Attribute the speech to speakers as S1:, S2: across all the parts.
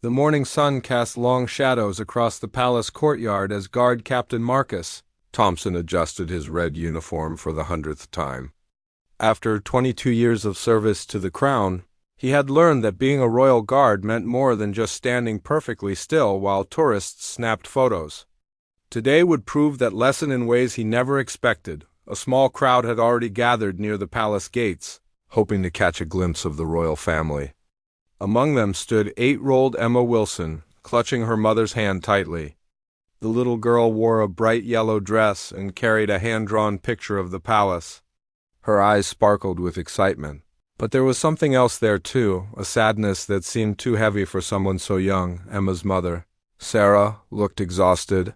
S1: The morning sun cast long shadows across the palace courtyard as Guard Captain Marcus Thompson adjusted his red uniform for the 100th time. After 22 years of service to the crown, he had learned that being a royal guard meant more than just standing perfectly still while tourists snapped photos. Today would prove that lesson in ways he never expected. A small crowd had already gathered near the palace gates, hoping to catch a glimpse of the royal family. Among them stood 8-year-old Emma Wilson, clutching her mother's hand tightly. The little girl wore a bright yellow dress and carried a hand-drawn picture of the palace. Her eyes sparkled with excitement. But there was something else there too, a sadness that seemed too heavy for someone so young. Emma's mother, Sarah, looked exhausted.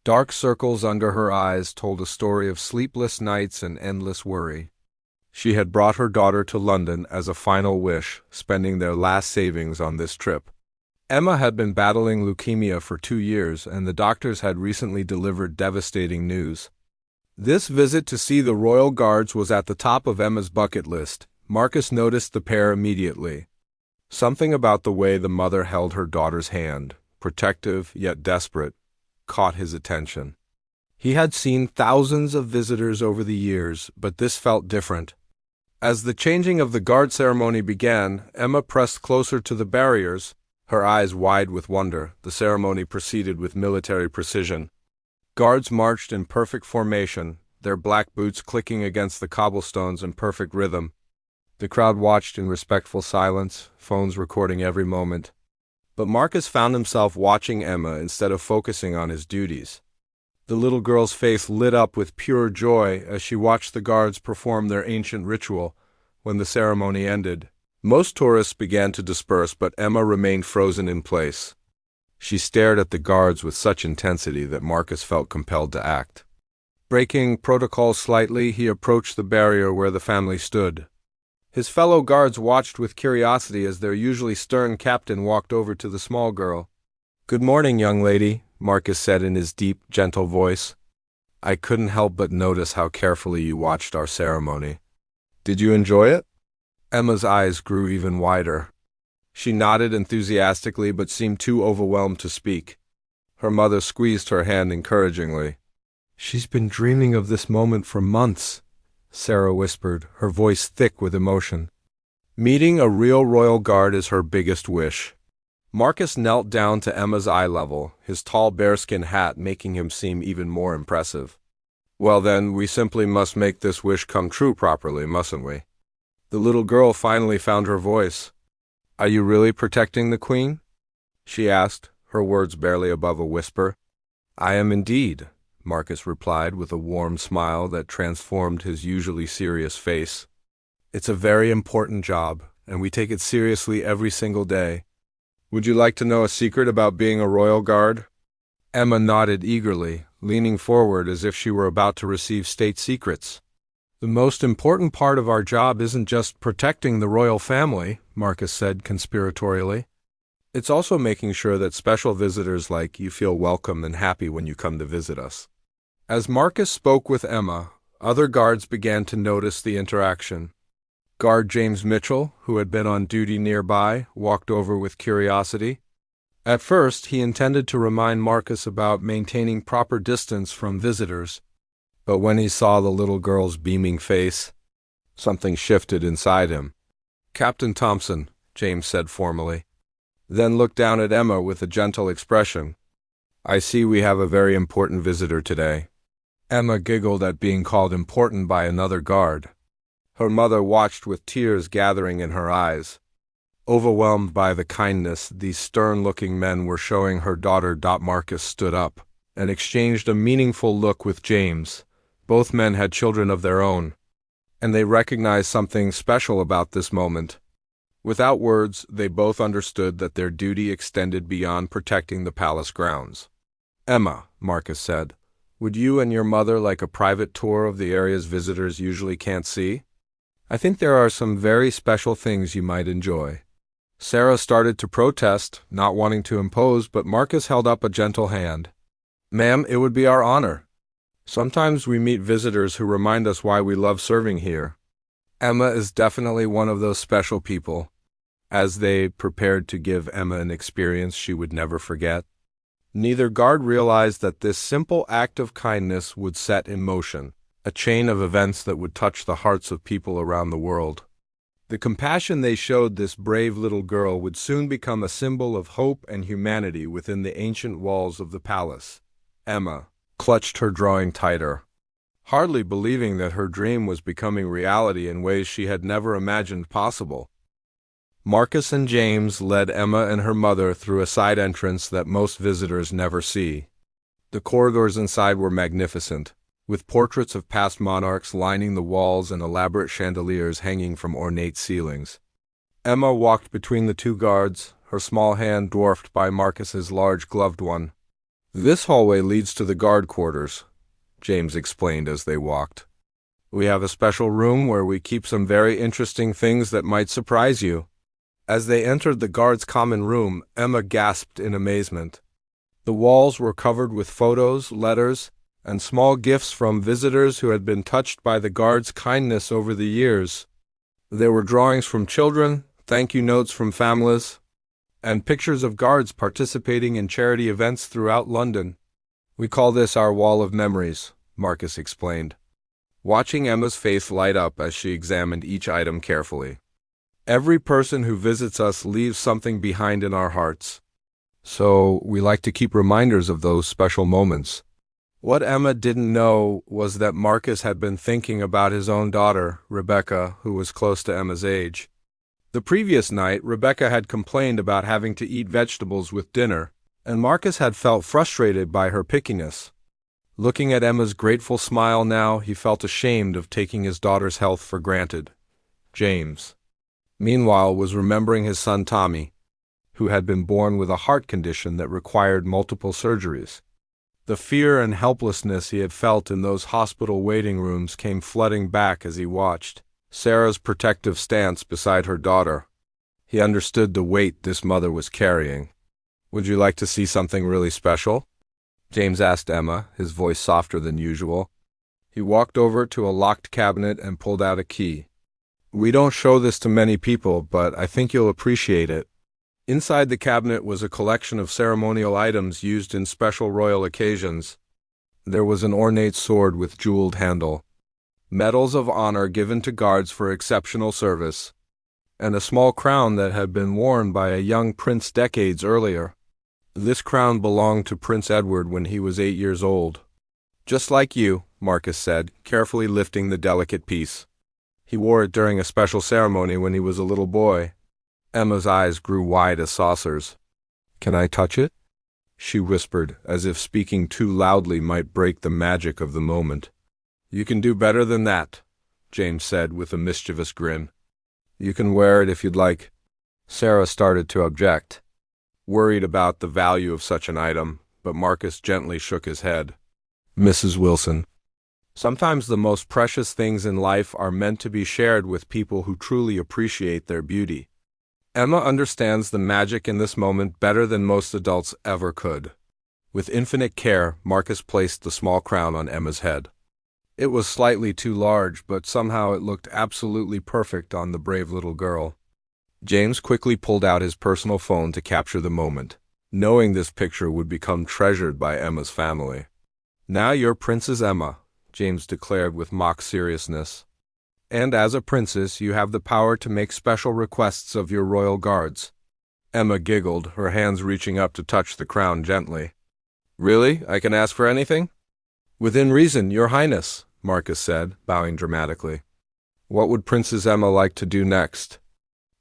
S1: Dark circles under her eyes told a story of sleepless nights and endless worry. She had brought her daughter to London as a final wish, spending their last savings on this trip. Emma had been battling leukemia for 2 years, and the doctors had recently delivered devastating news. This visit to see the royal guards was at the top of Emma's bucket list. Marcus noticed the pair immediately. Something about the way the mother held her daughter's hand, protective yet desperate, caught his attention. He had seen thousands of visitors over the years, but this felt different. As the changing of the guard ceremony began, Emma pressed closer to the barriers, her eyes wide with wonder. The ceremony proceeded with military precision. Guards marched in perfect formation, their black boots clicking against the cobblestones in perfect rhythm. The crowd watched in respectful silence, phones recording every moment. But Marcus found himself watching Emma instead of focusing on his duties. The little girl's face lit up with pure joy as she watched the guards perform their ancient ritual. When the ceremony ended, most tourists began to disperse, but Emma remained frozen in place. She stared at the guards with such intensity that Marcus felt compelled to act. Breaking protocol slightly, he approached the barrier where the family stood. His fellow guards watched with curiosity as their usually stern captain walked over to the small girl. "Good morning, young lady," Marcus said in his deep, gentle voice. "I couldn't help but notice how carefully you watched our ceremony. Did you enjoy it?" Emma's eyes grew even wider. She nodded enthusiastically but seemed too overwhelmed to speak. Her mother squeezed her hand encouragingly. "She's been dreaming of this moment for months," Sarah whispered, her voice thick with emotion. "Meeting a real royal guard is her biggest wish." Marcus knelt down to Emma's eye level, his tall bearskin hat making him seem even more impressive. "Well then, we simply must make this wish come true properly, mustn't we?" The little girl finally found her voice. "Are you really protecting the Queen?" she asked, her words barely above a whisper. "I am indeed," Marcus replied with a warm smile that transformed his usually serious face. "It's a very important job, and we take it seriously every single day. Would you like to know a secret about being a royal guard?" Emma nodded eagerly, leaning forward as if she were about to receive state secrets. "The most important part of our job isn't just protecting the royal family," Marcus said conspiratorially. "It's also making sure that special visitors like you feel welcome and happy when you come to visit us." As Marcus spoke with Emma, other guards began to notice the interaction. Guard James Mitchell, who had been on duty nearby, walked over with curiosity. At first, he intended to remind Marcus about maintaining proper distance from visitors, but when he saw the little girl's beaming face, something shifted inside him. "Captain Thompson," James said formally, then looked down at Emma with a gentle expression. "I see we have a very important visitor today." Emma giggled at being called important by another guard. Her mother watched with tears gathering in her eyes. Overwhelmed by the kindness these stern-looking men were showing her daughter, Marcus stood up and exchanged a meaningful look with James. Both men had children of their own, and they recognized something special about this moment. Without words, they both understood that their duty extended beyond protecting the palace grounds. "Emma," Marcus said, "would you and your mother like a private tour of the areas visitors usually can't see? I think there are some very special things you might enjoy." Sarah started to protest, not wanting to impose, but Marcus held up a gentle hand. "Ma'am, it would be our honor. Sometimes we meet visitors who remind us why we love serving here. Emma is definitely one of those special people." as they prepared to give Emma an experience she would never forget. Neither guard realized that this simple act of kindness would set in motion a chain of events that would touch the hearts of people around the world. The compassion they showed this brave little girl would soon become a symbol of hope and humanity within the ancient walls of the palace. Emma clutched her drawing tighter, hardly believing that her dream was becoming reality in ways she had never imagined possible. Marcus and James led Emma and her mother through a side entrance that most visitors never see. The corridors inside were magnificent, with portraits of past monarchs lining the walls and elaborate chandeliers hanging from ornate ceilings. Emma walked between the two guards, her small hand dwarfed by Marcus's large gloved one. "This hallway leads to the guard quarters," James explained as they walked. "We have a special room where we keep some very interesting things that might surprise you." As they entered the guards' common room, Emma gasped in amazement. The walls were covered with photos, letters, and small gifts from visitors who had been touched by the guards' kindness over the years. There were drawings from children, thank you notes from families, and pictures of guards participating in charity events throughout London. "We call this our wall of memories," Marcus explained, watching Emma's face light up as she examined each item carefully. "Every person who visits us leaves something behind in our hearts. So we like to keep reminders of those special moments." What Emma didn't know was that Marcus had been thinking about his own daughter, Rebecca, who was close to Emma's age. The previous night, Rebecca had complained about having to eat vegetables with dinner, and Marcus had felt frustrated by her pickiness. Looking at Emma's grateful smile now, he felt ashamed of taking his daughter's health for granted. James, meanwhile, was remembering his son Tommy, who had been born with a heart condition that required multiple surgeries. The fear and helplessness he had felt in those hospital waiting rooms came flooding back as he watched Sarah's protective stance beside her daughter. He understood the weight this mother was carrying. "Would you like to see something really special?" James asked Emma, his voice softer than usual. He walked over to a locked cabinet and pulled out a key. "We don't show this to many people, but I think you'll appreciate it." Inside the cabinet was a collection of ceremonial items used in special royal occasions. There was an ornate sword with jeweled handle, medals of honor given to guards for exceptional service, and a small crown that had been worn by a young prince decades earlier. This crown belonged to Prince Edward when he was 8 years old. "Just like you," Marcus said, carefully lifting the delicate piece. "He wore it during a special ceremony when he was a little boy." Emma's eyes grew wide as saucers. "Can I touch it?" she whispered, as if speaking too loudly might break the magic of the moment. "You can do better than that," James said with a mischievous grin. "You can wear it if you'd like." Sarah started to object, worried about the value of such an item, but Marcus gently shook his head. "Mrs. Wilson, sometimes the most precious things in life are meant to be shared with people who truly appreciate their beauty." Emma understands the magic in this moment better than most adults ever could. With infinite care, Marcus placed the small crown on Emma's head. It was slightly too large, but somehow it looked absolutely perfect on the brave little girl. James quickly pulled out his personal phone to capture the moment, knowing this picture would become treasured by Emma's family. "Now you're Princess Emma," James declared with mock seriousness. "And as a princess, you have the power to make special requests of your royal guards." Emma giggled, her hands reaching up to touch the crown gently. "Really? I can ask for anything?" "Within reason, Your Highness," Marcus said, bowing dramatically. What would Princess Emma like to do next?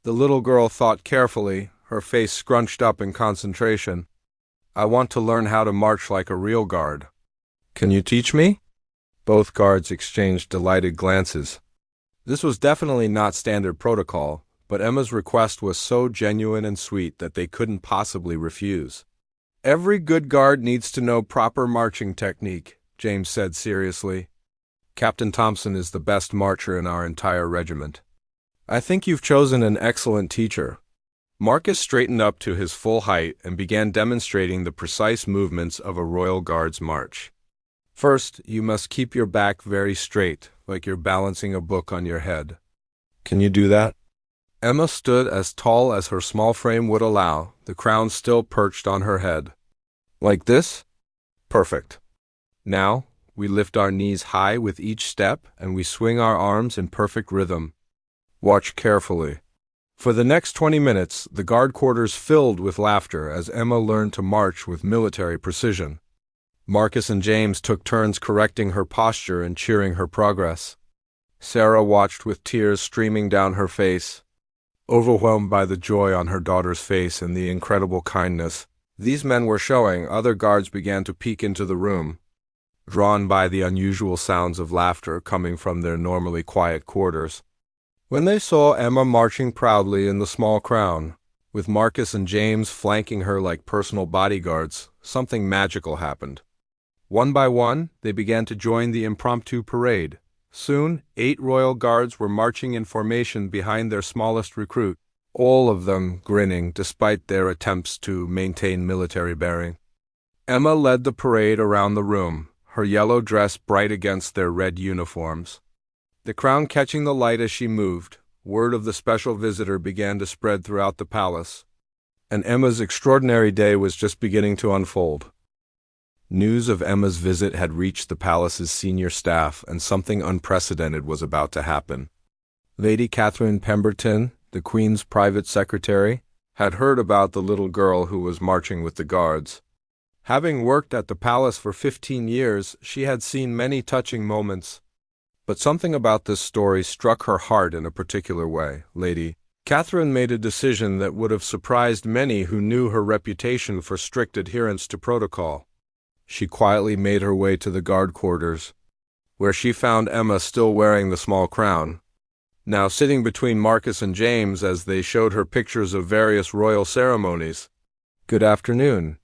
S1: The little girl thought carefully, her face scrunched up in concentration. "I want to learn how to march like a real guard." "Can you teach me?" Both guards exchanged delighted glances. This was definitely not standard protocol, but Emma's request was so genuine and sweet that they couldn't possibly refuse. "Every good guard needs to know proper marching technique," James said seriously. "Captain Thompson is the best marcher in our entire regiment. I think you've chosen an excellent teacher." Marcus straightened up to his full height and began demonstrating the precise movements of a Royal Guard's march. "First, you must keep your back very straight, like you're balancing a book on your head." "Can you do that?" Emma stood as tall as her small frame would allow, the crown still perched on her head. Like this? Perfect. Now, we lift our knees high with each step and we swing our arms in perfect rhythm. Watch carefully. For the next 20 minutes, the guard quarters filled with laughter as Emma learned to march with military precision. Marcus and James took turns correcting her posture and cheering her progress. Sarah watched with tears streaming down her face. Overwhelmed by the joy on her daughter's face and the incredible kindness these men were showing, other guards began to peek into the room, drawn by the unusual sounds of laughter coming from their normally quiet quarters. When they saw Emma marching proudly in the small crown, with Marcus and James flanking her like personal bodyguards, something magical happened. One by one, they began to join the impromptu parade. Soon, 8 royal guards were marching in formation behind their smallest recruit, all of them grinning despite their attempts to maintain military bearing. Emma led the parade around the room, her yellow dress bright against their red uniforms. The crown catching the light as she moved, word of the special visitor began to spread throughout the palace, and Emma's extraordinary day was just beginning to unfold. News of Emma's visit had reached the palace's senior staff, and something unprecedented was about to happen. Lady Catherine Pemberton, the Queen's private secretary, had heard about the little girl who was marching with the guards. Having worked at the palace for 15 years, she had seen many touching moments. But something about this story struck her heart in a particular way. Lady Catherine made a decision that would have surprised many who knew her reputation for strict adherence to protocol. She quietly made her way to the guard quarters, where she found Emma still wearing the small crown, now sitting between Marcus and James as they showed her pictures of various royal ceremonies. "Good afternoon,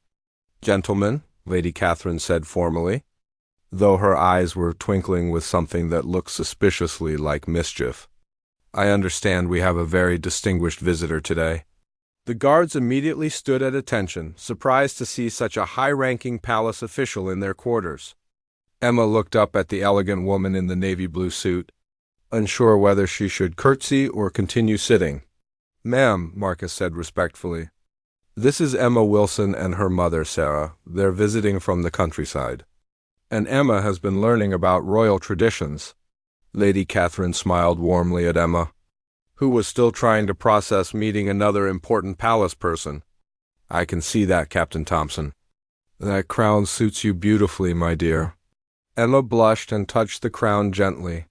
S1: gentlemen," Lady Catherine said formally, though her eyes were twinkling with something that looked suspiciously like mischief. "I understand we have a very distinguished visitor today." The guards immediately stood at attention, surprised to see such a high-ranking palace official in their quarters. Emma looked up at the elegant woman in the navy blue suit, unsure whether she should curtsy or continue sitting. "Ma'am," Marcus said respectfully, "this is Emma Wilson and her mother, Sarah. They're visiting from the countryside. And Emma has been learning about royal traditions." Lady Catherine smiled warmly at Emma, who was still trying to process meeting another important palace person. "I can see that, Captain Thompson. That crown suits you beautifully, my dear." Emma blushed and touched the crown gently.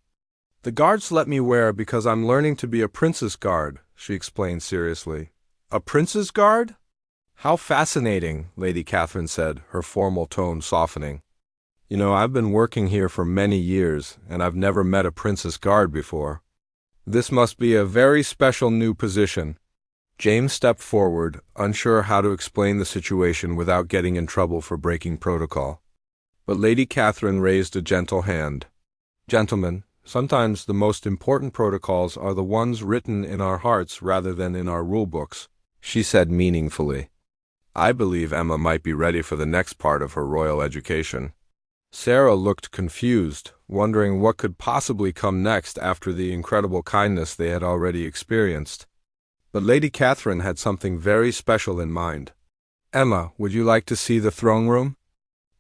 S1: "The guards let me wear because I'm learning to be a prince's guard," she explained seriously. "A prince's guard? How fascinating," Lady Catherine said, her formal tone softening. "You know, I've been working here for many years, and I've never met a prince's guard before. This must be a very special new position." James stepped forward, unsure how to explain the situation without getting in trouble for breaking protocol. But Lady Catherine raised a gentle hand. "Gentlemen, sometimes the most important protocols are the ones written in our hearts rather than in our rule books," she said meaningfully. "I believe Emma might be ready for the next part of her royal education." Sarah looked confused, wondering what could possibly come next after the incredible kindness they had already experienced. But Lady Catherine had something very special in mind. "Emma, would you like to see the throne room?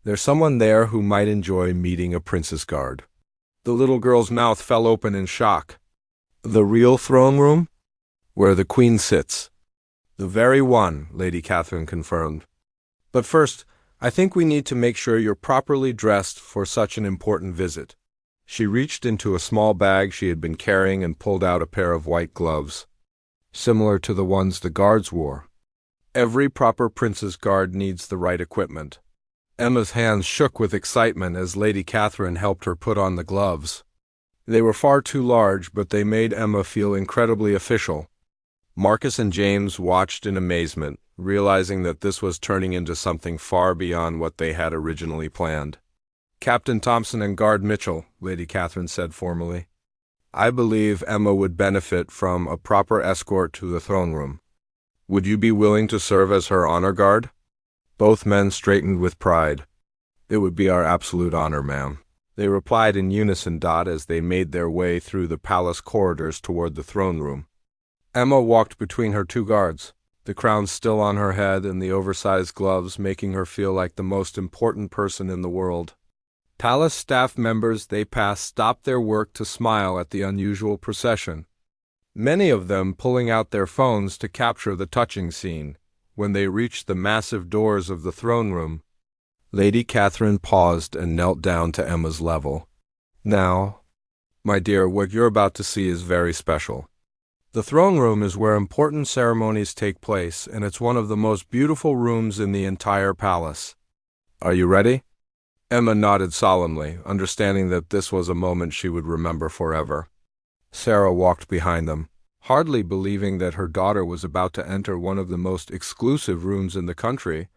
S1: There's someone there who might enjoy meeting a prince's guard." The little girl's mouth fell open in shock. "The real throne room? Where the Queen sits?" "The very one," Lady Catherine confirmed. "But first, I think we need to make sure you're properly dressed for such an important visit." She reached into a small bag she had been carrying and pulled out a pair of white gloves, similar to the ones the guards wore. Every proper prince's guard needs the right equipment. Emma's hands shook with excitement as Lady Catherine helped her put on the gloves. They were far too large, but they made Emma feel incredibly official. Marcus and James watched in amazement, realizing that this was turning into something far beyond what they had originally planned. "Captain Thompson and Guard Mitchell," Lady Catherine said formally, "I believe Emma would benefit from a proper escort to the throne room. Would you be willing to serve as her honor guard?" Both men straightened with pride. "It would be our absolute honor, ma'am," they replied in unison as they made their way through the palace corridors toward the throne room. Emma walked between her two guards, the crown still on her head and the oversized gloves making her feel like the most important person in the world. Palace staff members they passed stopped their work to smile at the unusual procession, many of them pulling out their phones to capture the touching scene. When they reached the massive doors of the throne room, Lady Catherine paused and knelt down to Emma's level. "Now, my dear, what you're about to see is very special. The throne room is where important ceremonies take place, and it's one of the most beautiful rooms in the entire palace. Are you ready?" Emma nodded solemnly, understanding that this was a moment she would remember forever. Sarah walked behind them, hardly believing that her daughter was about to enter one of the most exclusive rooms in the country.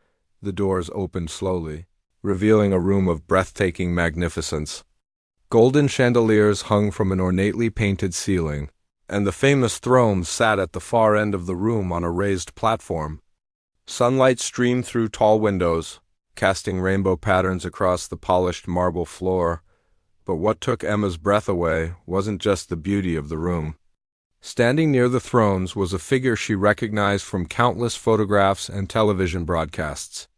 S1: The doors opened slowly, revealing a room of breathtaking magnificence. Golden chandeliers hung from an ornately painted ceiling, and the famous throne sat at the far end of the room on a raised platform. Sunlight streamed through tall windows, casting rainbow patterns across the polished marble floor. But what took Emma's breath away wasn't just the beauty of the room. Standing near the thrones was a figure she recognized from countless photographs and television broadcasts.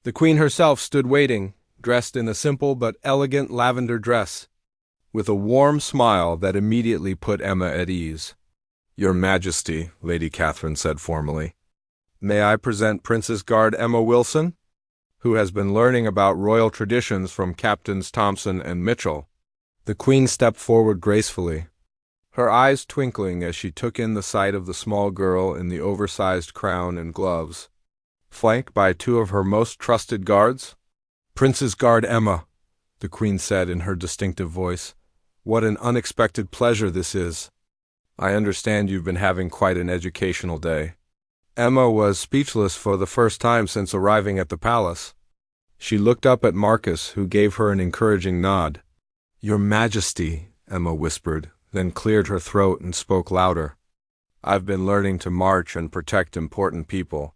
S1: The Queen herself stood waiting, dressed in a simple but elegant lavender dress, with a warm smile that immediately put Emma at ease. "Your Majesty," Lady Catherine said formally, "may I present Princess Guard Emma Wilson, who has been learning about royal traditions from Captains Thompson and Mitchell." The Queen stepped forward gracefully, her eyes twinkling as she took in the sight of the small girl in the oversized crown and gloves, flanked by two of her most trusted guards. "Princess Guard Emma," the Queen said in her distinctive voice, "what an unexpected pleasure this is. I understand you've been having quite an educational day." Emma was speechless for the first time since arriving at the palace. She looked up at Marcus, who gave her an encouraging nod. "Your Majesty," Emma whispered, then cleared her throat and spoke louder. "I've been learning to march and protect important people.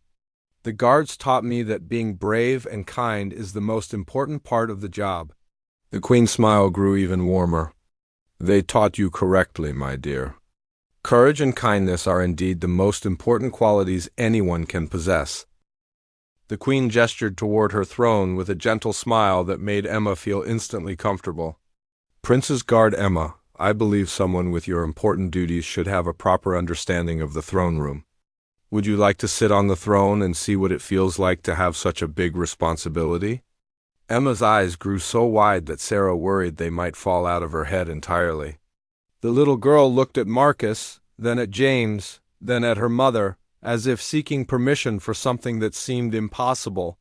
S1: The guards taught me that being brave and kind is the most important part of the job." The Queen's smile grew even warmer. "They taught you correctly, my dear. Courage and kindness are indeed the most important qualities anyone can possess." The Queen gestured toward her throne with a gentle smile that made Emma feel instantly comfortable. "Princess Guard Emma, I believe someone with your important duties should have a proper understanding of the throne room. Would you like to sit on the throne and see what it feels like to have such a big responsibility?" Emma's eyes grew so wide that Sarah worried they might fall out of her head entirely. The little girl looked at Marcus, then at James, then at her mother, as if seeking permission for something that seemed impossible.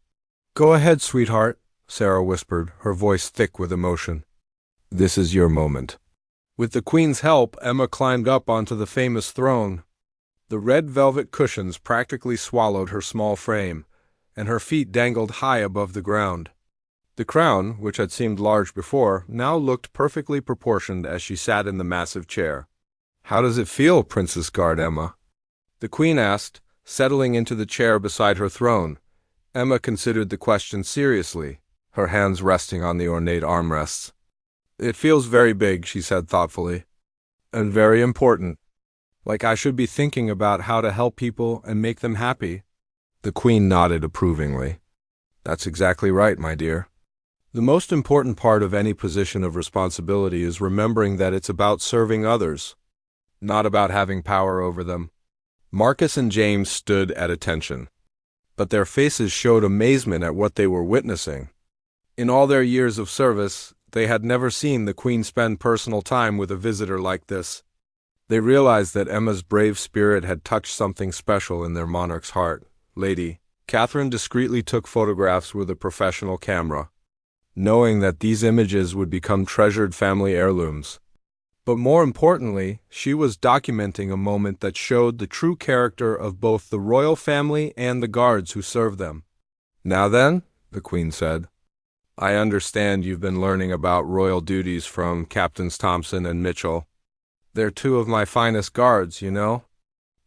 S1: "Go ahead, sweetheart," Sarah whispered, her voice thick with emotion. "This is your moment." With the Queen's help, Emma climbed up onto the famous throne. The red velvet cushions practically swallowed her small frame, and her feet dangled high above the ground. The crown, which had seemed large before, now looked perfectly proportioned as she sat in the massive chair. "How does it feel, Princess Guard Emma?" the Queen asked, settling into the chair beside her throne. Emma considered the question seriously, her hands resting on the ornate armrests. "It feels very big," she said thoughtfully, "and very important. Like I should be thinking about how to help people and make them happy." The Queen nodded approvingly. "That's exactly right, my dear. The most important part of any position of responsibility is remembering that it's about serving others, not about having power over them." Marcus and James stood at attention, but their faces showed amazement at what they were witnessing. In all their years of service, they had never seen the Queen spend personal time with a visitor like this. They realized that Emma's brave spirit had touched something special in their monarch's heart. Lady Catherine discreetly took photographs with a professional camera, knowing that these images would become treasured family heirlooms. But more importantly, she was documenting a moment that showed the true character of both the royal family and the guards who served them. "Now then," the Queen said, "I understand you've been learning about royal duties from Captains Thompson and Mitchell. They're two of my finest guards, you know.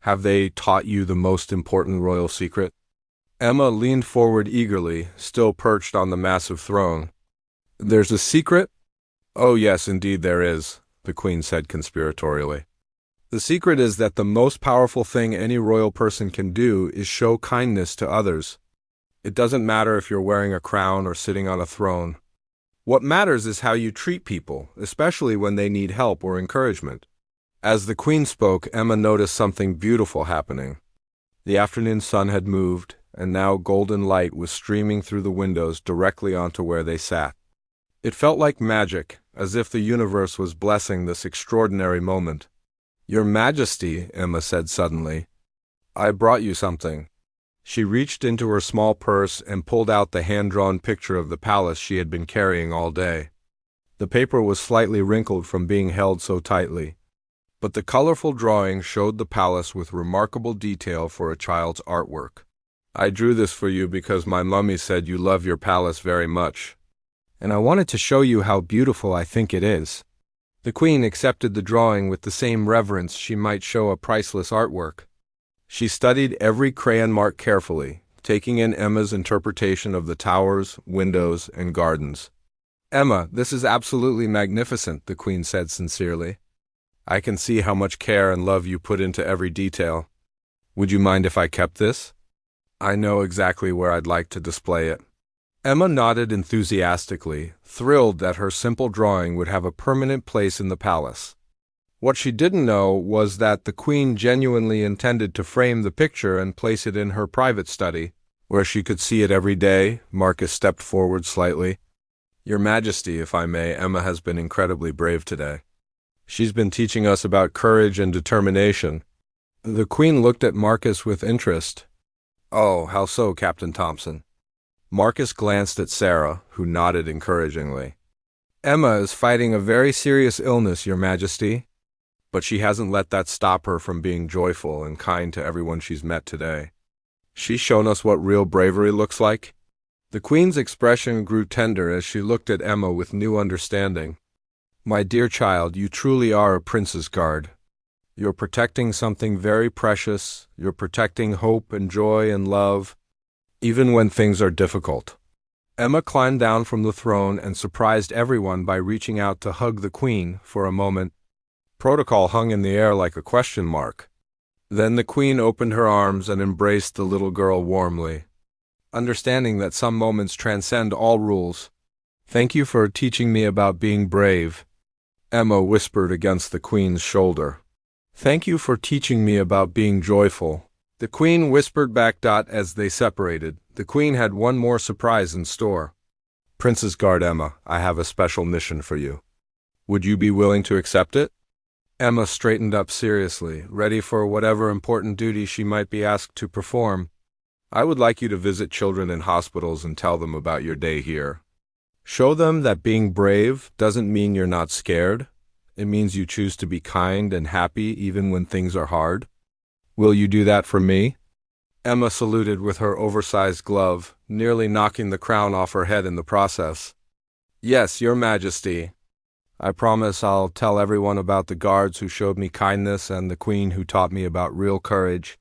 S1: Have they taught you the most important royal secret?" Emma leaned forward eagerly, still perched on the massive throne. "There's a secret?" "Oh yes, indeed there is," the Queen said conspiratorially. The secret is that the most powerful thing any royal person can do is show kindness to others. It doesn't matter if you're wearing a crown or sitting on a throne. What matters is how you treat people, especially when they need help or encouragement. As the Queen spoke, Emma noticed something beautiful happening. The afternoon sun had moved, and now golden light was streaming through the windows directly onto where they sat. It felt like magic, as if the universe was blessing this extraordinary moment. "Your Majesty," Emma said suddenly, "I brought you something." She reached into her small purse and pulled out the hand-drawn picture of the palace she had been carrying all day. The paper was slightly wrinkled from being held so tightly, but the colorful drawing showed the palace with remarkable detail for a child's artwork. "I drew this for you because my mummy said you love your palace very much, and I wanted to show you how beautiful I think it is." The Queen accepted the drawing with the same reverence she might show a priceless artwork. She studied every crayon mark carefully, taking in Emma's interpretation of the towers, windows, and gardens. "Emma, this is absolutely magnificent," the Queen said sincerely. "I can see how much care and love you put into every detail. Would you mind if I kept this? I know exactly where I'd like to display it." Emma nodded enthusiastically, thrilled that her simple drawing would have a permanent place in the palace. What she didn't know was that the Queen genuinely intended to frame the picture and place it in her private study, where she could see it every day. Marcus stepped forward slightly. "Your Majesty, if I may, Emma has been incredibly brave today. She's been teaching us about courage and determination." The Queen looked at Marcus with interest. "Oh, how so, Captain Thompson?" Marcus glanced at Sarah, who nodded encouragingly. "Emma is fighting a very serious illness, Your Majesty, but she hasn't let that stop her from being joyful and kind to everyone she's met today. She's shown us what real bravery looks like." The Queen's expression grew tender as she looked at Emma with new understanding. "My dear child, you truly are a prince's guard. You're protecting something very precious. You're protecting hope and joy and love, even when things are difficult." Emma climbed down from the throne and surprised everyone by reaching out to hug the Queen for a moment. Protocol hung in the air like a question mark. Then the Queen opened her arms and embraced the little girl warmly. Understanding that some moments transcend all rules. "Thank you for teaching me about being brave," Emma whispered against the Queen's shoulder. "Thank you for teaching me about being joyful," the Queen whispered back. As they separated, the Queen had one more surprise in store. "Prince's Guard Emma, I have a special mission for you. Would you be willing to accept it?" Emma straightened up seriously, ready for whatever important duty she might be asked to perform. "I would like you to visit children in hospitals and tell them about your day here. Show them that being brave doesn't mean you're not scared. It means you choose to be kind and happy even when things are hard. Will you do that for me?" Emma saluted with her oversized glove, nearly knocking the crown off her head in the process. "Yes, Your Majesty. I promise I'll tell everyone about the guards who showed me kindness and the Queen who taught me about real courage."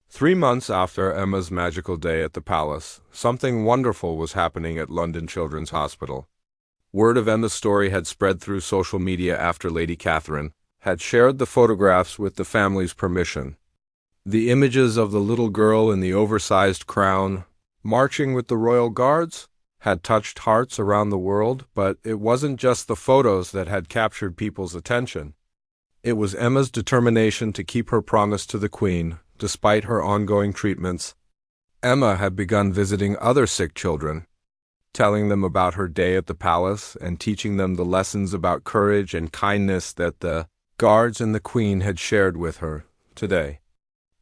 S1: 3 months after Emma's magical day at the palace, something wonderful was happening at London Children's Hospital. Word of Emma's story had spread through social media after Lady Catherine had shared the photographs with the family's permission. The images of the little girl in the oversized crown, marching with the royal guards, had touched hearts around the world, but it wasn't just the photos that had captured people's attention. It was Emma's determination to keep her promise to the Queen, despite her ongoing treatments. Emma had begun visiting other sick children, telling them about her day at the palace and teaching them the lessons about courage and kindness that the guards and the Queen had shared with her today.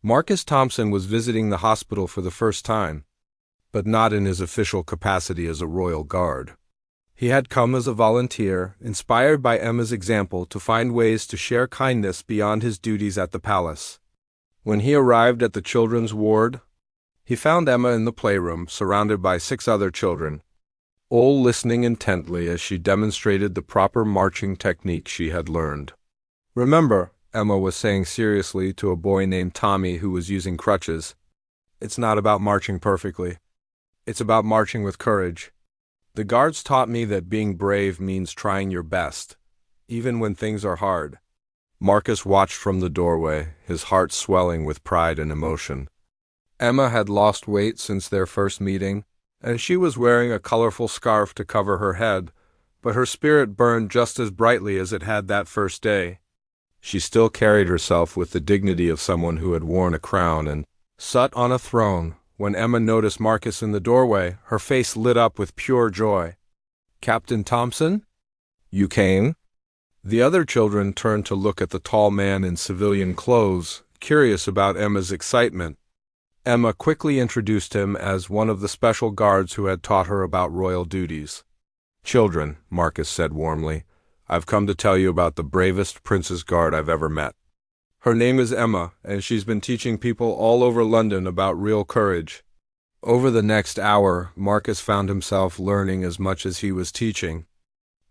S1: Marcus Thompson was visiting the hospital for the first time, but not in his official capacity as a royal guard. He had come as a volunteer, inspired by Emma's example to find ways to share kindness beyond his duties at the palace. When he arrived at the children's ward, he found Emma in the playroom, surrounded by 6 other children, all listening intently as she demonstrated the proper marching technique she had learned. "Remember," Emma was saying seriously to a boy named Tommy who was using crutches, "it's not about marching perfectly. It's about marching with courage. The guards taught me that being brave means trying your best, even when things are hard. Marcus watched from the doorway, his heart swelling with pride and emotion. Emma had lost weight since their first meeting, and she was wearing a colorful scarf to cover her head, but her spirit burned just as brightly as it had that first day. She still carried herself with the dignity of someone who had worn a crown and sat on a throne. When Emma noticed Marcus in the doorway, her face lit up with pure joy. "Captain Thompson? You came?" The other children turned to look at the tall man in civilian clothes, curious about Emma's excitement. Emma quickly introduced him as one of the special guards who had taught her about royal duties. "Children," Marcus said warmly, "I've come to tell you about the bravest princess guard I've ever met. Her name is Emma, and she's been teaching people all over London about real courage." Over the next hour, Marcus found himself learning as much as he was teaching.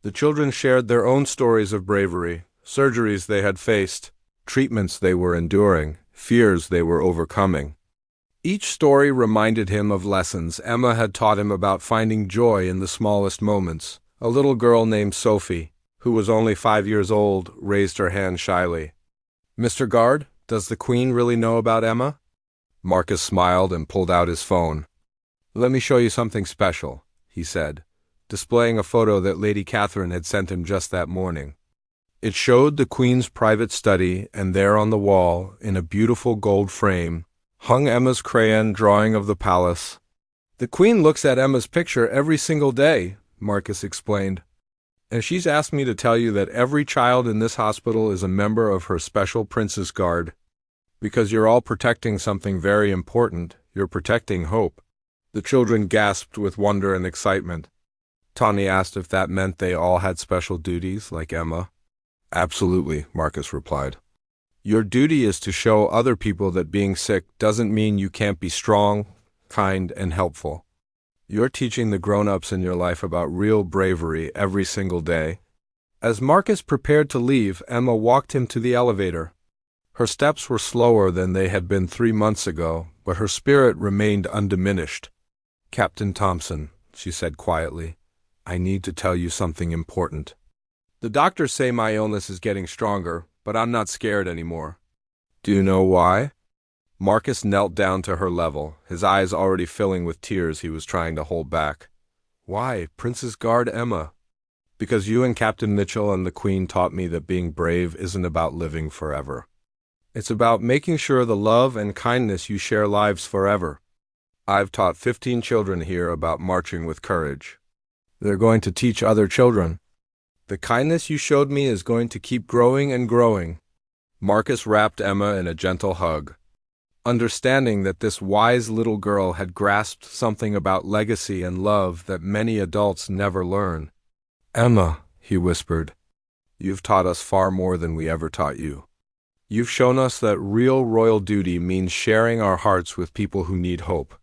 S1: The children shared their own stories of bravery, surgeries they had faced, treatments they were enduring, fears they were overcoming. Each story reminded him of lessons Emma had taught him about finding joy in the smallest moments. A little girl named Sophie, who was only 5 years old, raised her hand shyly. "Mr. Guard, does the Queen really know about Emma?" Marcus smiled and pulled out his phone. "Let me show you something special," he said, displaying a photo that Lady Catherine had sent him just that morning. It showed the Queen's private study, and there on the wall, in a beautiful gold frame, hung Emma's crayon drawing of the palace. "The Queen looks at Emma's picture every single day," Marcus explained, "and she's asked me to tell you that every child in this hospital is a member of her special Princess Guard. Because you're all protecting something very important, you're protecting hope." The children gasped with wonder and excitement. Tawny asked if that meant they all had special duties, like Emma. "Absolutely," Marcus replied. "Your duty is to show other people that being sick doesn't mean you can't be strong, kind, and helpful. You're teaching the grown-ups in your life about real bravery every single day." As Marcus prepared to leave, Emma walked him to the elevator. Her steps were slower than they had been 3 months ago, but her spirit remained undiminished. "Captain Thompson," she said quietly, "I need to tell you something important. The doctors say my illness is getting stronger, but I'm not scared anymore." "Do you know why?" Marcus knelt down to her level, his eyes already filling with tears he was trying to hold back. "Why, Princess Guard Emma?" "Because you and Captain Mitchell and the Queen taught me that being brave isn't about living forever. It's about making sure the love and kindness you share lives forever. I've taught 15 children here about marching with courage. They're going to teach other children. The kindness you showed me is going to keep growing and growing." Marcus wrapped Emma in a gentle hug, understanding that this wise little girl had grasped something about legacy and love that many adults never learn. "Emma," he whispered, "you've taught us far more than we ever taught you. You've shown us that real royal duty means sharing our hearts with people who need hope."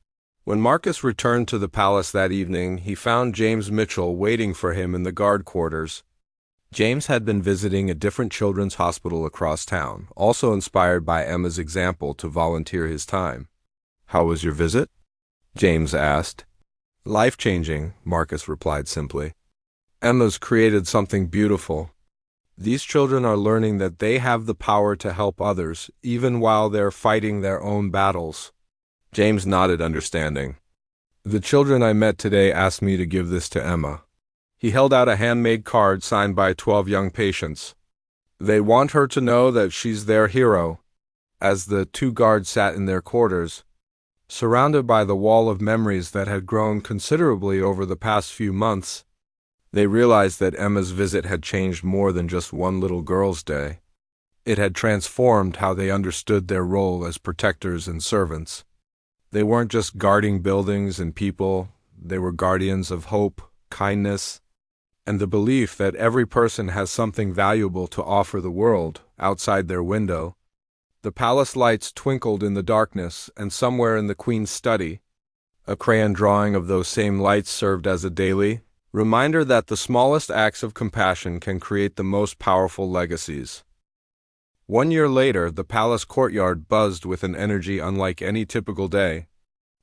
S1: When Marcus returned to the palace that evening, he found James Mitchell waiting for him in the guard quarters. James had been visiting a different children's hospital across town, also inspired by Emma's example to volunteer his time. "How was your visit?" James asked. "Life-changing," Marcus replied simply. "Emma's created something beautiful. These children are learning that they have the power to help others, even while they're fighting their own battles." James nodded understanding. "The children I met today asked me to give this to Emma." He held out a handmade card signed by 12 young patients. "They want her to know that she's their hero." As the 2 guards sat in their quarters, surrounded by the wall of memories that had grown considerably over the past few months, they realized that Emma's visit had changed more than just one little girl's day. It had transformed how they understood their role as protectors and servants. They weren't just guarding buildings and people, they were guardians of hope, kindness, and the belief that every person has something valuable to offer the world outside their window. The palace lights twinkled in the darkness, and somewhere in the Queen's study, a crayon drawing of those same lights served as a daily reminder that the smallest acts of compassion can create the most powerful legacies. 1 year later, the palace courtyard buzzed with an energy unlike any typical day.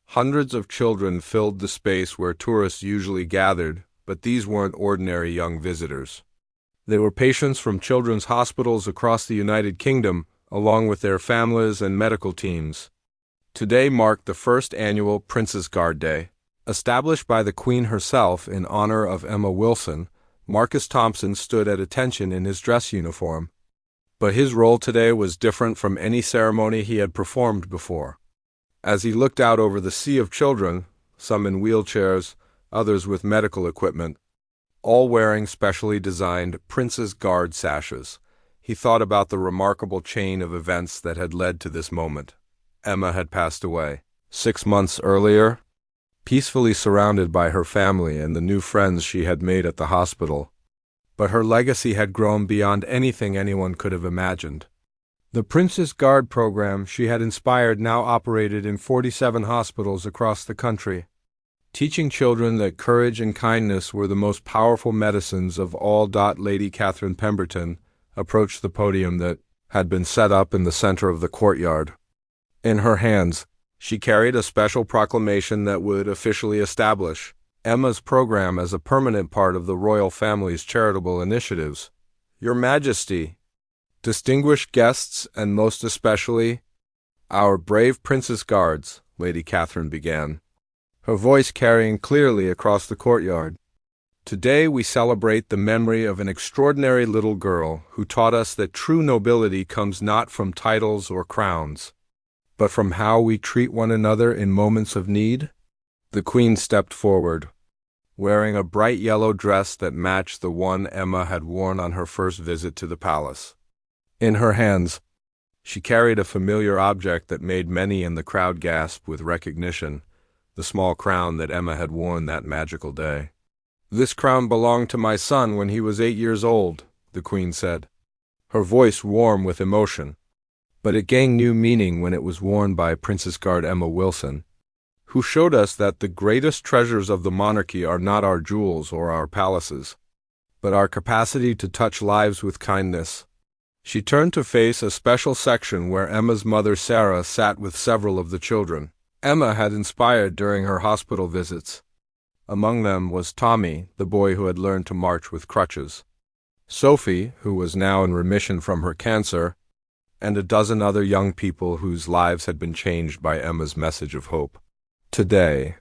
S1: Hundreds of children filled the space where tourists usually gathered, but these weren't ordinary young visitors. They were patients from children's hospitals across the United Kingdom, along with their families and medical teams. Today marked the first annual Prince's Guard Day. Established by the Queen herself in honor of Emma Wilson, Marcus Thompson stood at attention in his dress uniform. But his role today was different from any ceremony he had performed before. As he looked out over the sea of children, some in wheelchairs, others with medical equipment, all wearing specially designed Prince's Guard sashes, he thought about the remarkable chain of events that had led to this moment. Emma had passed away 6 months earlier, peacefully surrounded by her family and the new friends she had made at the hospital. But her legacy had grown beyond anything anyone could have imagined. The Prince's Guard program she had inspired now operated in 47 hospitals across the country, teaching children that courage and kindness were the most powerful medicines of all. Lady Catherine Pemberton approached the podium that had been set up in the center of the courtyard. In her hands, she carried a special proclamation that would officially establish Emma's program as a permanent part of the royal family's charitable initiatives. Your Majesty, distinguished guests, and most especially, our brave Prince's Guards, Lady Catherine began, her voice carrying clearly across the courtyard. Today we celebrate the memory of an extraordinary little girl who taught us that true nobility comes not from titles or crowns, but from how we treat one another in moments of need. The Queen stepped forward, wearing a bright yellow dress that matched the one Emma had worn on her first visit to the palace. In her hands, she carried a familiar object that made many in the crowd gasp with recognition, the small crown that Emma had worn that magical day. "This crown belonged to my son when he was 8 years old," the Queen said, her voice warm with emotion. But it gained new meaning when it was worn by Prince's Guard Emma Wilson, who showed us that the greatest treasures of the monarchy are not our jewels or our palaces, but our capacity to touch lives with kindness. She turned to face a special section where Emma's mother Sarah sat with several of the children Emma had inspired during her hospital visits. Among them was Tommy, the boy who had learned to march with crutches, Sophie, who was now in remission from her cancer, and a dozen other young people whose lives had been changed by Emma's message of hope. "Today,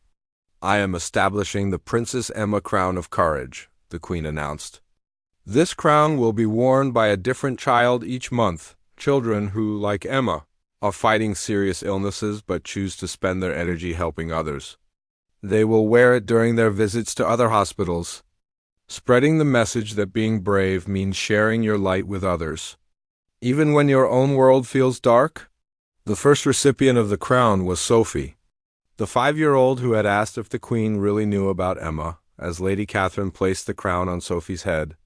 S1: I am establishing the Princess Emma Crown of Courage," the Queen announced. "This crown will be worn by a different child each month, children who, like Emma, are fighting serious illnesses but choose to spend their energy helping others. They will wear it during their visits to other hospitals, spreading the message that being brave means sharing your light with others, even when your own world feels dark." The first recipient of the crown was Sophie, the 5-year-old who had asked if the Queen really knew about Emma. As Lady Catherine placed the crown on Sophie's head,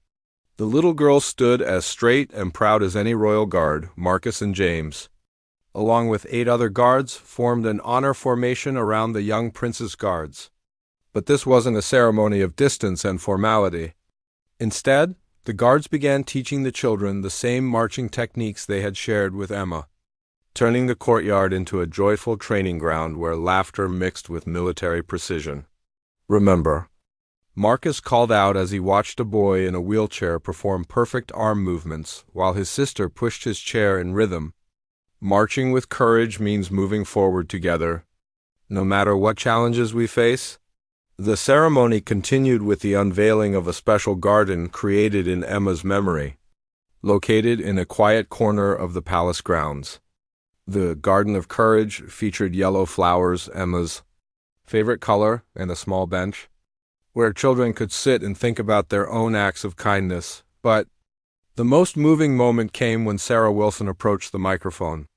S1: the little girl stood as straight and proud as any royal guard. Marcus and James, along with 8 other guards, formed an honor formation around the young Prince's Guards. But this wasn't a ceremony of distance and formality. Instead, the guards began teaching the children the same marching techniques they had shared with Emma, turning the courtyard into a joyful training ground where laughter mixed with military precision. "Remember," Marcus called out as he watched a boy in a wheelchair perform perfect arm movements while his sister pushed his chair in rhythm. "Marching with courage means moving forward together, no matter what challenges we face." The ceremony continued with the unveiling of a special garden created in Emma's memory, located in a quiet corner of the palace grounds. The Garden of Courage featured yellow flowers, Emma's favorite color, and a small bench, where children could sit and think about their own acts of kindness. But the most moving moment came when Sarah Wilson approached the microphone,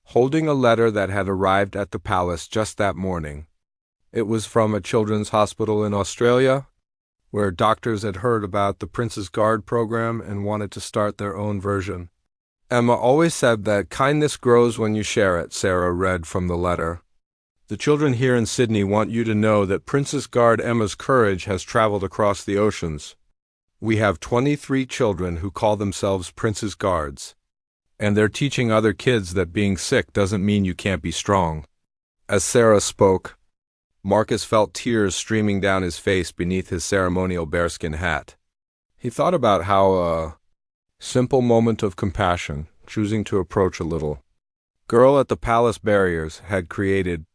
S1: holding a letter that had arrived at the palace just that morning. It was from a children's hospital in Australia, where doctors had heard about the Prince's Guard program and wanted to start their own version. "Emma always said that kindness grows when you share it," Sarah read from the letter. "The children here in Sydney want you to know that Prince's Guard Emma's courage has traveled across the oceans. We have 23 children who call themselves Prince's Guards, and they're teaching other kids that being sick doesn't mean you can't be strong." As Sarah spoke, Marcus felt tears streaming down his face beneath his ceremonial bearskin hat. He thought about how a simple moment of compassion, choosing to approach a little girl at the palace barriers, had created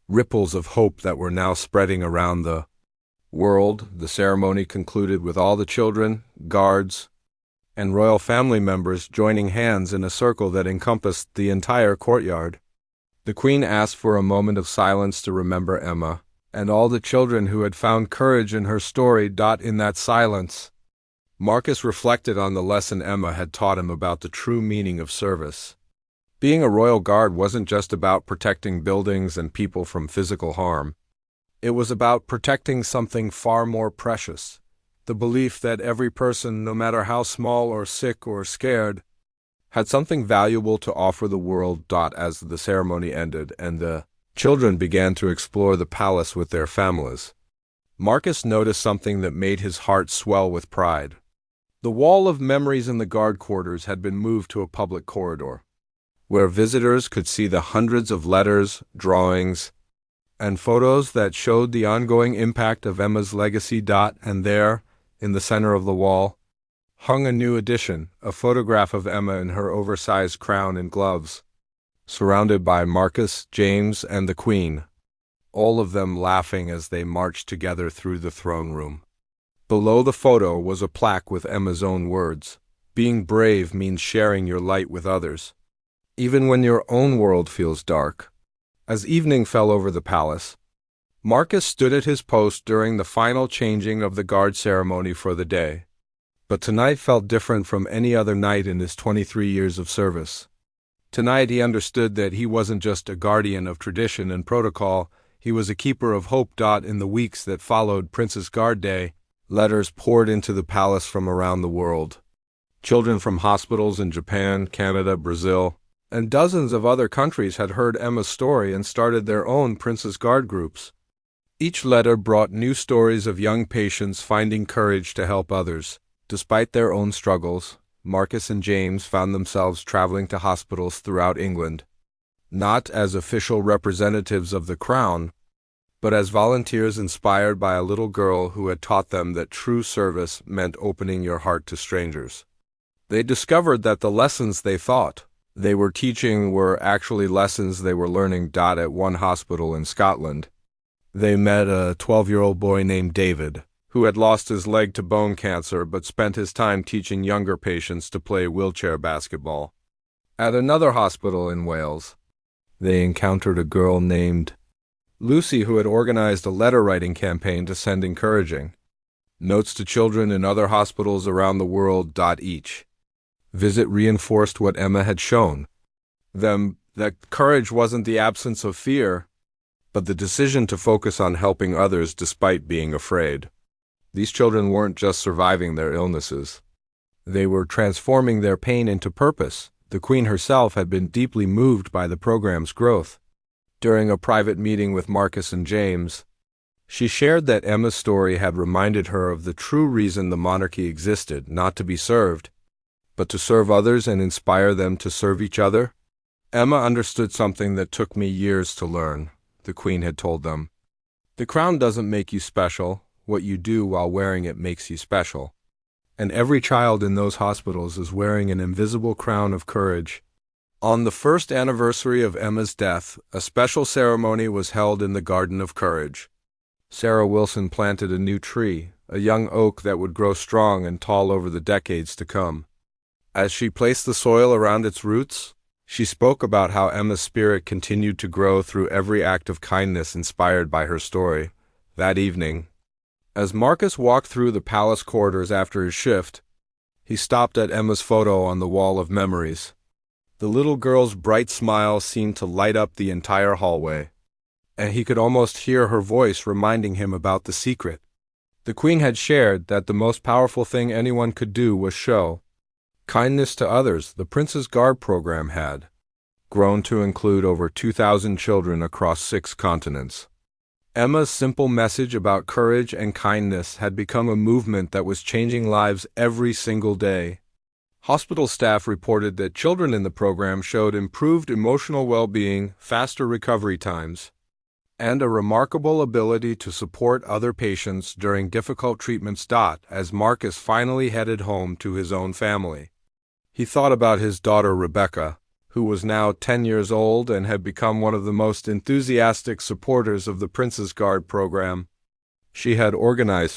S1: ripples of hope that were now spreading around the world. The ceremony concluded with all the children, guards, and royal family members joining hands in a circle that encompassed the entire courtyard. The Queen asked for a moment of silence to remember Emma and all the children who had found courage in her story. In that silence, Marcus reflected on the lesson Emma had taught him about the true meaning of service. Being a royal guard wasn't just about protecting buildings and people from physical harm. It was about protecting something far more precious, the belief that every person, no matter how small or sick or scared, had something valuable to offer the world. As the ceremony ended and the children began to explore the palace with their families, Marcus noticed something that made his heart swell with pride. The wall of memories in the guard quarters had been moved to a public corridor, where visitors could see the hundreds of letters, drawings, and photos that showed the ongoing impact of Emma's legacy. And there, in the center of the wall, hung a new addition, a photograph of Emma in her oversized crown and gloves, surrounded by Marcus, James, and the Queen, all of them laughing as they marched together through the throne room. Below the photo was a plaque with Emma's own words: "Being brave means sharing your light with others, even when your own world feels dark." As evening fell over the palace, Marcus stood at his post during the final changing of the guard ceremony for the day. But tonight felt different from any other night in his 23 years of service. Tonight he understood that he wasn't just a guardian of tradition and protocol, he was a keeper of hope. In the weeks that followed Princess Guard Day, letters poured into the palace from around the world. Children from hospitals in Japan, Canada, Brazil, and dozens of other countries had heard Emma's story and started their own Princess Guard groups. Each letter brought new stories of young patients finding courage to help others. Despite their own struggles, Marcus and James found themselves traveling to hospitals throughout England, not as official representatives of the crown, but as volunteers inspired by a little girl who had taught them that true service meant opening your heart to strangers. They discovered that the lessons they thought they were teaching were actually lessons they were learning. At one hospital in Scotland, they met a 12-year-old boy named David, who had lost his leg to bone cancer but spent his time teaching younger patients to play wheelchair basketball. At another hospital in Wales, they encountered a girl named Lucy who had organized a letter-writing campaign to send encouraging notes to children in other hospitals around the world. Each visit reinforced what Emma had shown them, that courage wasn't the absence of fear, but the decision to focus on helping others despite being afraid. These children weren't just surviving their illnesses. They were transforming their pain into purpose. The Queen herself had been deeply moved by the program's growth. During a private meeting with Marcus and James, she shared that Emma's story had reminded her of the true reason the monarchy existed: not to be served, but to serve others and inspire them to serve each other. "Emma understood something that took me years to learn," the Queen had told them. "The crown doesn't make you special. What you do while wearing it makes you special." And every child in those hospitals is wearing an invisible crown of courage. On the first anniversary of Emma's death, a special ceremony was held in the Garden of Courage. Sarah Wilson planted a new tree, a young oak that would grow strong and tall over the decades to come. As she placed the soil around its roots, she spoke about how Emma's spirit continued to grow through every act of kindness inspired by her story. That evening, as Marcus walked through the palace corridors after his shift, he stopped at Emma's photo on the wall of memories. The little girl's bright smile seemed to light up the entire hallway, and he could almost hear her voice reminding him about the secret. The Queen had shared that the most powerful thing anyone could do was show kindness to others. The Princess Guard program had grown to include over 2,000 children across 6 continents. Emma's simple message about courage and kindness had become a movement that was changing lives every single day. Hospital staff reported that children in the program showed improved emotional well-being, faster recovery times, and a remarkable ability to support other patients during difficult treatments. As Marcus finally headed home to his own family, he thought about his daughter Rebecca, who was now 10 years old and had become one of the most enthusiastic supporters of the Prince's Guard program. She had organized